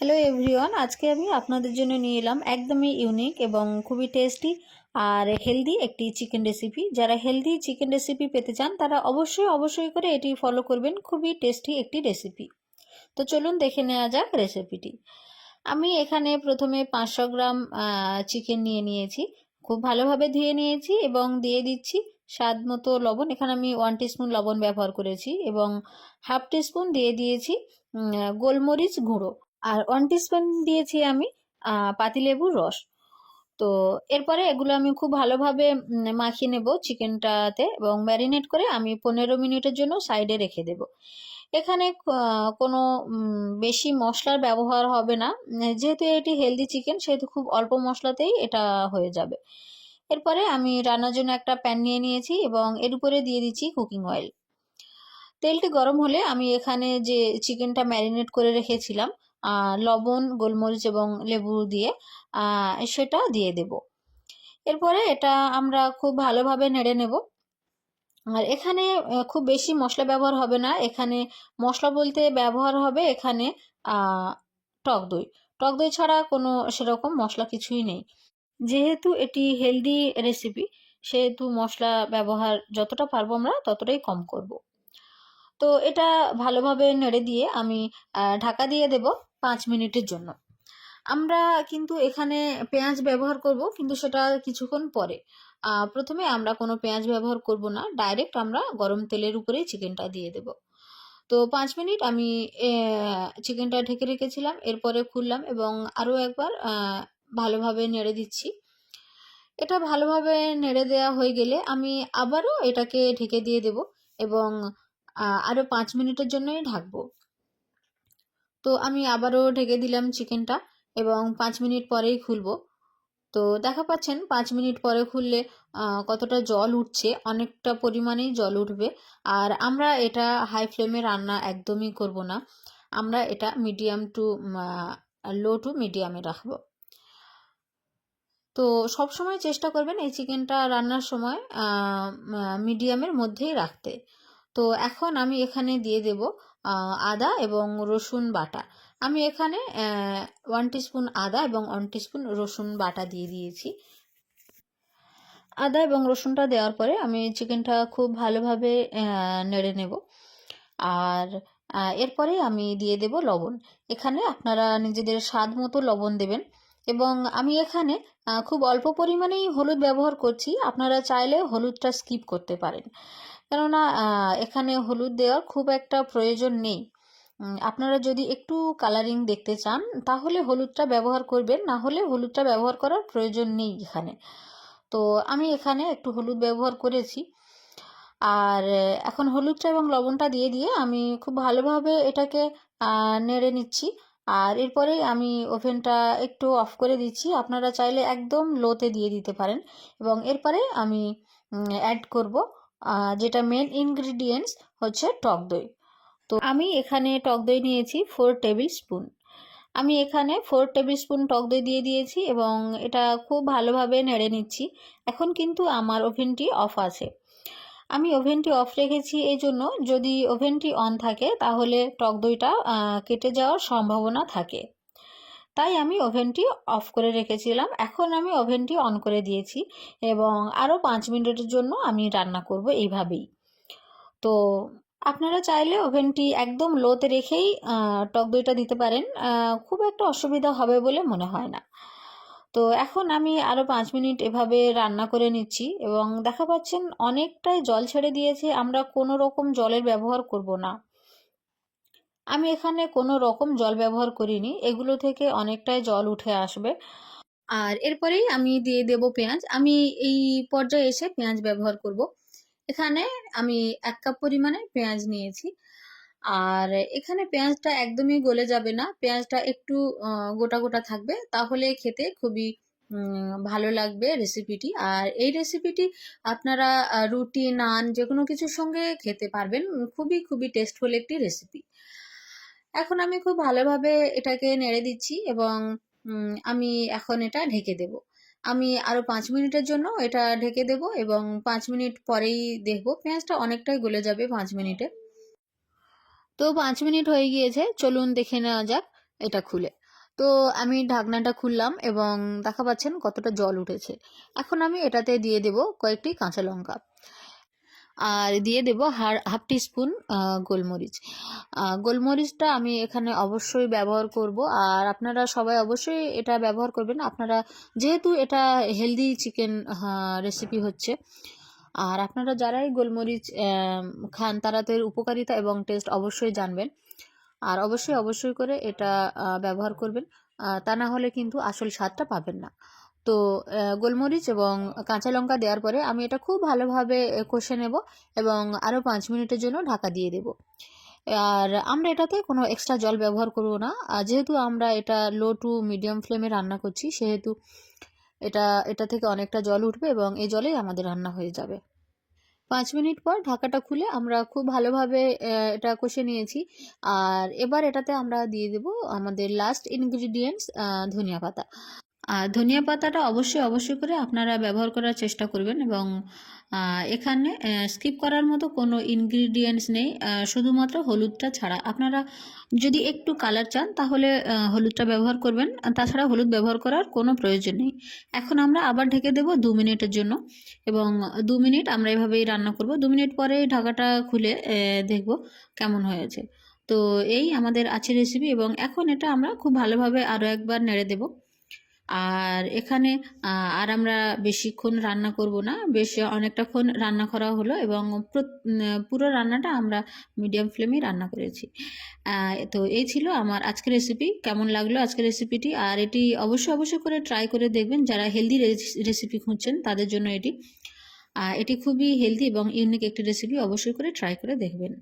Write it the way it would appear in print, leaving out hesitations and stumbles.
Hello everyone, আজকে আমি আপনাদের জন্য নিয়ে এলাম একদমই ইউনিক এবং খুবই টেস্টি আর হেলদি একটি চিকেন রেসিপি। যারা হেলদি চিকেন রেসিপি পেতে চান তারা অবশ্যই করে এটি ফলো করবেন। খুবই টেস্টি একটি রেসিপি। তো চলুন দেখে নেওয়া যাক রেসিপিটি। আমি এখানে প্রথমে 500 গ্রাম চিকেন নিয়েছি। খুব ভালোভাবে ধুয়ে নিয়েছি এবং দিয়ে দিচ্ছি স্বাদ মতো লবণ। এখানে আমি 1 টিস্পুন লবণ ব্যবহার করেছি এবং হাফ টিস্পুন দিয়ে দিয়েছি গোলমরিচ গুঁড়ো, আর 1 টিস্পুন দিয়েছি আমি পাতিলেবুর রস। তো এরপরে এগুলো আমি খুব ভালোভাবে মাখিয়ে নেব চিকেনটাতে এবং ম্যারিনেট করে আমি 15 মিনিটের জন্য সাইডে রেখে দেব। এখানে কোনো বেশি মশলার ব্যবহার হবে না, যেহেতু এটি হেলদি চিকেন সেহেতু খুব অল্প মশলাতেই এটা হয়ে যাবে। এরপরে আমি রান্নার জন্য একটা প্যান নিয়ে নিয়েছি এবং এর উপরে দিয়ে দিচ্ছি কুকিং অয়েল। তেলটি গরম হলে আমি এখানে যে চিকেনটা ম্যারিনেট করে রেখেছিলাম লবণ, গোলমরিচ এবং লেবু দিয়ে সেটা দিয়ে দেব। এরপরে এটা আমরা খুব ভালোভাবে নেড়ে নেব। আর এখানে খুব বেশি মশলা ব্যবহার হবে না। এখানে মশলা বলতে ব্যবহার হবে এখানে টক দই। টক দই ছাড়া কোনো সেরকম মশলা কিছুই নেই। যেহেতু এটি হেলদি রেসিপি সেহেতু মশলা ব্যবহার যতটা পারবো আমরা ততটাই কম করব। তো এটা ভালোভাবে নেড়ে দিয়ে আমি ঢাকা দিয়ে দেব 5 মিনিটের জন্য। আমরা কিন্তু এখানে পেঁয়াজ ব্যবহার করব, কিন্তু সেটা কিছুক্ষণ পরে। প্রথমে আমরা কোনো পেঁয়াজ ব্যবহার করব না, ডাইরেক্ট আমরা গরম তেলের উপরেই চিকেনটা দিয়ে দেব। তো 5 মিনিট আমি চিকেনটা ঢেকে রেখেছিলাম, এরপরে খুললাম এবং আরও একবার ভালোভাবে নেড়ে দিচ্ছি। এটা ভালোভাবে নেড়ে দেওয়া হয়ে গেলে আমি আবারও এটাকে ঢেকে দিয়ে দেব এবং আরও 5 মিনিটের জন্যই ঢাকবো। তো আমি আবারও ঢেকে দিলাম চিকেনটা এবং 5 মিনিট পরেই খুলবো। তো দেখা পাচ্ছেন 5 মিনিট পরে খুললে কতটা জল উঠছে, অনেকটা পরিমাণেই জল উঠবে। আর আমরা এটা হাই ফ্লেমে রান্না একদমই করব না, আমরা এটা মিডিয়াম টু লো টু মিডিয়ামে রাখবো। তো সবসময় চেষ্টা করবেন এই চিকেনটা রান্নার সময় মিডিয়ামের মধ্যেই রাখতে। তো এখন আমি এখানে দিয়ে দেব আদা এবং রসুন বাটা। আমি এখানে 1 টিস্পুন আদা এবং 1 টিস্পুন রসুন বাটা দিয়ে দিয়েছি। আদা এবং রসুনটা দেওয়ার পরে আমি চিকেনটা খুব ভালোভাবে নেড়ে নেব। আর এরপরে আমি দিয়ে দেব লবণ। এখানে আপনারা নিজেদের স্বাদ মতো লবণ দেবেন এবং আমি এখানে খুব অল্প পরিমাণেই হলুদ ব্যবহার করছি। আপনারা চাইলে হলুদটা স্কিপ করতে পারেন, কেননা এখানে হলুদ দেওয়ার খুব একটা প্রয়োজন নেই। আপনারা যদি একটু কালারিং দেখতে চান তাহলে হলুদটা ব্যবহার করবেন, না হলে হলুদটা ব্যবহার করার প্রয়োজন নেই এখানে। তো আমি এখানে একটু হলুদ ব্যবহার করেছি। আর এখন হলুদটা এবং লবণটা দিয়ে আমি খুব ভালোভাবে এটাকে নেড়ে নিচ্ছি। আর এরপরেই আমি ওভেনটা একটু অফ করে দিচ্ছি। আপনারা চাইলে একদম লোতে দিয়ে দিতে পারেন এবং এরপরে আমি অ্যাড করব যেটা মেন ইনগ্রিডিয়েন্টস হচ্ছে টক দই। তো আমি এখানে টক দই নিয়েছি 4 টেবিল স্পুন। আমি এখানে 4 টেবিল স্পুন টক দই দিয়ে দিয়েছি এবং এটা খুব ভালোভাবে নেড়ে নিচ্ছি। এখন কিন্তু আমার ওভেনটি অফ আছে। আমি ওভেনটি অফ রেখেছি এই জন্য, যদি ওভেনটি অন থাকে তাহলে টক দইটা কেটে যাওয়ার সম্ভাবনা থাকে। তাই আমি ওভেনটি অফ করে রেখেছিলাম। এখন আমি ওভেনটি অন করে দিয়েছি এবং আরও 5 মিনিটের জন্য আমি রান্না করব এইভাবেই। তো আপনারা চাইলে ওভেনটি একদম লোতে রেখেই টক দইটা দিতে পারেন, খুব একটা অসুবিধা হবে বলে মনে হয় না। তো এখন আমি আরও 5 মিনিট এভাবে রান্না করে নিচ্ছি এবং দেখা পাচ্ছেন অনেকটাই জল ছেড়ে দিয়েছে। আমরা কোনো রকম জলের ব্যবহার করব না। আমি এখানে কোনো রকম জল ব্যবহার করিনি, এগুলো থেকে অনেকটাই জল উঠে আসবে। আর এরপরেই আমি দিয়ে দেব পেঁয়াজ। আমি এই পর্যায়ে এসে পেঁয়াজ ব্যবহার করব। এখানে আমি 1 কাপ পরিমাণে পেঁয়াজ নিয়েছি। আর এখানে পেঁয়াজটা একদমই গলে যাবে না, পেঁয়াজটা একটু গোটা থাকবে, তাহলে খেতে খুবই ভালো লাগবে রেসিপিটি। আর এই রেসিপিটি আপনারা রুটি, নান যেকোনো কিছুর সঙ্গে খেতে পারবেন। খুবই টেস্টফুল একটি রেসিপি। এখন আমি খুব ভালোভাবে এটাকে নেড়ে দিচ্ছি এবং আমি এখন এটা ঢেকে দেব। আমি আরও 5 মিনিটের জন্য এটা ঢেকে দেব এবং 5 মিনিট পরেই দেখব পেঁয়াজটা অনেকটাই গলে যাবে 5 মিনিটে। তো 5 মিনিট হয়ে গিয়েছে, চলুন দেখে নেওয়া যাক এটা খুলে। তো আমি ঢাকনাটা খুললাম এবং দেখা পাচ্ছেন কতটা জল উঠেছে। এখন আমি এটাতে দিয়ে দেব কয়েকটি কাঁচা লঙ্কা, আর দিয়ে দেব হাফ টিস্পুন গোলমরিচ। গোলমরিচটা আমি এখানে অবশ্যই ব্যবহার করব, আর আপনারা সবাই অবশ্যই এটা ব্যবহার করবেন। আপনারা যেহেতু এটা হেলদি চিকেন রেসিপি হচ্ছে, আর আপনারা যারাই গোলমরিচ খান তারা তো এর উপকারিতা এবং টেস্ট অবশ্যই জানবেন। আর অবশ্যই করে এটা ব্যবহার করবেন, তা না হলে কিন্তু আসল স্বাদটা পাবেন না। তো গোলমরিচ এবং কাঁচা লঙ্কা দেওয়ার পরে আমি এটা খুব ভালোভাবে কষে নেব এবং আরও 5 মিনিটের জন্য ঢাকা দিয়ে দেব। আর আমরা এটাতে কোনো এক্সট্রা জল ব্যবহার করব না, যেহেতু আমরা এটা লো টু মিডিয়াম ফ্লেমে রান্না করছি, সেহেতু এটা থেকে অনেকটা জল উঠবে এবং এই জলেই আমাদের রান্না হয়ে যাবে। 5 মিনিট পর ঢাকাটা খুলে আমরা খুব ভালোভাবে এটা কষে নিয়েছি। আর এবার এটাতে আমরা দিয়ে দেব আমাদের লাস্ট ইনগ্রিডিয়েন্টস, ধনিয়া পাতা। আর ধনিয়া পাতাটা অবশ্যই করে আপনারা ব্যবহার করার চেষ্টা করবেন, এবং এখানে স্কিপ করার মতো কোনো ইনগ্রিডিয়েন্টস নেই, শুধুমাত্র হলুদটা ছাড়া। আপনারা যদি একটু কালার চান তাহলে হলুদটা ব্যবহার করবেন, তাছাড়া হলুদ ব্যবহার করার কোনো প্রয়োজন নেই। এখন আমরা আবার ঢেকে দেব 2 মিনিটের জন্য, এবং 2 মিনিট আমরা এভাবেই রান্না করব। 2 মিনিট পরে ঢাকাটা খুলে দেখব কেমন হয়েছে। তো এই আমাদের আছে রেসিপি, এবং এখন এটা আমরা খুব ভালোভাবে আরও একবার নেড়ে দেব। আর এখানে আর আমরা বেশিক্ষণ রান্না করব না, বেশ অনেকটাক্ষণ রান্না করা হলো, এবং পুরো রান্নাটা আমরা মিডিয়াম ফ্লেমেই রান্না করেছি। তো এই ছিল আমার আজকের রেসিপি। কেমন লাগলো আজকের রেসিপিটি? আর এটি অবশ্যই করে ট্রাই করে দেখবেন, যারা হেলদি রেসিপি খুঁজছেন তাদের জন্য এটি খুবই হেলদি এবং ইউনিক একটি রেসিপি, অবশ্যই করে ট্রাই করে দেখবেন।